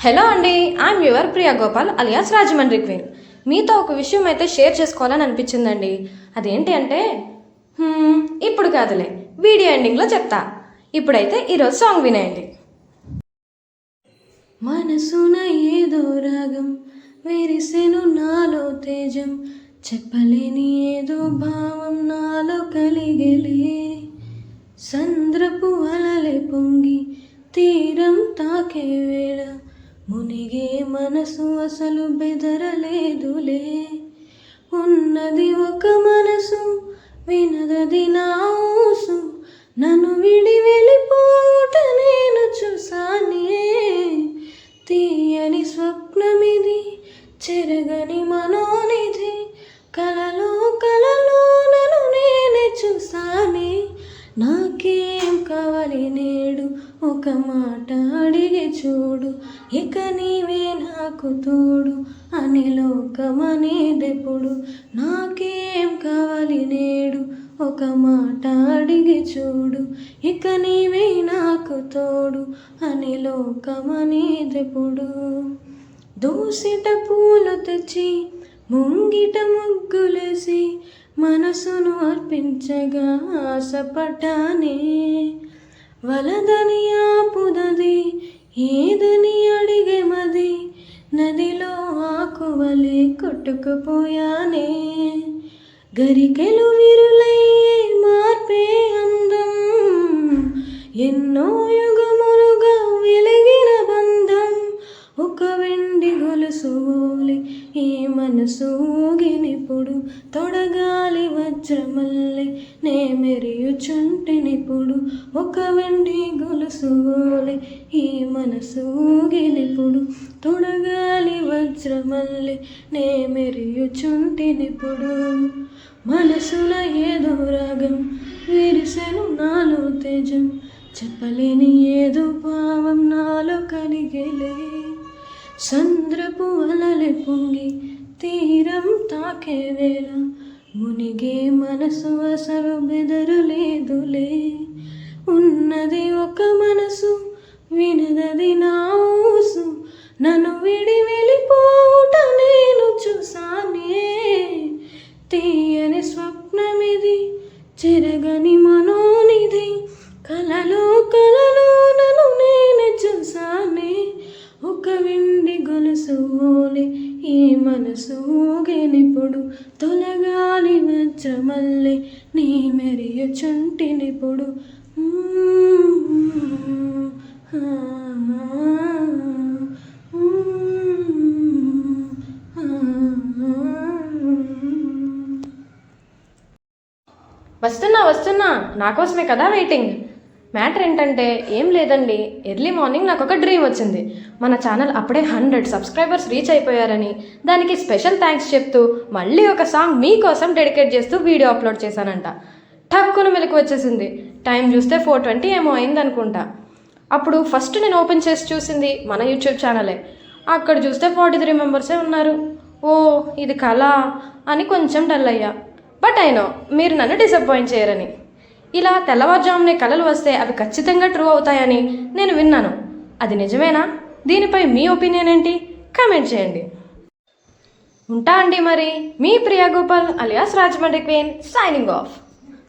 Hello అండి, I'm your Priya Gopal alias Rajahmundry queen. మీతో ఒక విషయం అయితే షేర్ చేసుకోవాలని అనిపించిందండి. అదేంటి అంటే ఇప్పుడు కాదులే, వీడియో ఎండింగ్లో చెప్తా. ఇప్పుడైతే ఈరోజు సాంగ్ వినేయండి. మనసున ఏదో రాగం విరిసెను నాలో తేజం, చెప్పలేని ఏదో భావం నాలో కలిగలే. సంద్రపు అలలే పొంగి తీరం తాకే వేళ, మునిగే మనసు అసలు బెదరలేదులే. ఉన్నది ఒక మనసు, వినదది నా ఊసు, నన్ను విడి వెళ్ళిపోవుట నేను చూసానే. తీయని స్వప్నమిది, చెరగని మనోనిది, కలలో కలలో నన్ను నేనే చూసానే. నాకేం కావాలి నేడు, ఒక మాట అడిగి చూడు, ఇక నీవే నాకు తోడు అని లోకమనేదెప్పుడు. నాకేం కావాలి నేడు, ఒక మాట అడిగి చూడు, ఇక నీవే నాకు తోడు అని లోకమనేదెప్పుడు. దూసిట పూలు తెచ్చి ముంగిట ముగ్గులేసి, మనసును అర్పించగా ఆశపడ్డానే. వలదని ఆపుదది, ఏదని అడిగే మది, నదిలో ఆకువలే కొట్టుకుపోయానే. గరికెలు విరులయ్యే మార్పే అందం, ఎన్నో యుగములుగా వెలిగిన బంధం. ఒక వెండి గొలుసు ఓలి ఈ మనసు ఊగినిప్పుడు, తొడగాలి వజ్రమల్లె నే మెరియుచుంటినిప్పుడు. ఒక వెండి గొలుసు ఓలి ఈ మనసు ఊగినిప్పుడు, తొడగాలి వజ్రమల్లె నే మెరియుచుంటినిప్పుడు. మనసుల ఏదో రాగం విరిసెను నాలో తేజం, చెప్పలేని ఏదో భావం నాలో కలిగలే. సంద్రపు అలలే పొంగి తీరం తాకే వేళ, మునిగే మనసు అసలు బెదరలేదులే. ఉన్నది ఒక మనసు, వినదది నా ఊసు, నన్ను విడి వెళ్ళిపోవుట నేను చూసానే. తీయని స్వప్నమిది, చెరగని మనోనిది, కలలో కలలో నన్ను నేనే చూసానే. ఒక వెండి గొలుసు ఓలి ఈ మనసు ఊగినిప్పుడు, తొలగాలి వజ్రమల్లె నీ మెరియుచుంటినిప్పుడు. వస్తున్నా వస్తున్నా, నా కోసమే కదా వెయిటింగ్. మ్యాటర్ ఏంటంటే ఏం లేదండి, ఎర్లీ మార్నింగ్ నాకు ఒక డ్రీమ్ వచ్చింది. మన ఛానల్ అప్పుడే 100 సబ్స్క్రైబర్స్ రీచ్ అయిపోయారని, దానికి స్పెషల్ థ్యాంక్స్ చెప్తూ మళ్ళీ ఒక సాంగ్ మీకోసం డెడికేట్ చేస్తూ వీడియో అప్లోడ్ చేశానంట. టక్కున మెలకు వచ్చేసింది. టైం చూస్తే 4:20 ఏమో అయిందనుకుంటా. అప్పుడు ఫస్ట్ నేను ఓపెన్ చేసి చూసింది మన యూట్యూబ్ ఛానలే. అక్కడ చూస్తే 43 మెంబర్సే ఉన్నారు. ఓ ఇది కళ అని కొంచెం డల్ అయ్యా. బట్ అయినో మీరు నన్ను డిసప్పాయింట్ చేయరని. ఇలా తెల్లవారుజామునే కలలు వస్తే అవి ఖచ్చితంగా ట్రూ అవుతాయని నేను విన్నాను. అది నిజమేనా? దీనిపై మీ ఒపీనియన్ ఏంటి? కామెంట్ చేయండి. ఉంటా అండి మరి. మీ Priya Gopal alias Rajahmundry queen signing of.